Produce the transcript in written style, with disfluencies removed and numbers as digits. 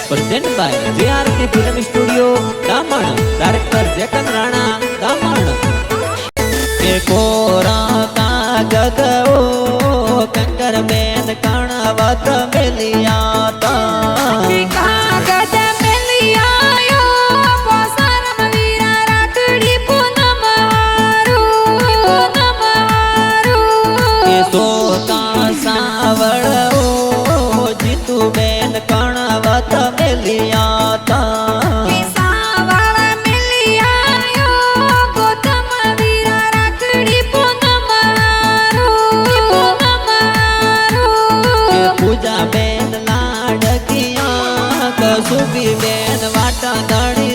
Present by JRK film studio Daman, director Jaykan Rana Daman. कोरा कागज ओ कंकर बेन कणवत मिलिया ता कागज मिलिया यो पोसरम वीरा राखड़ी पूनम हारू ये सोता सावड़ ओ जीतू बेन कणवत मिलिया ता बेन लाडकिया कसुबी बेन वाटा धणी।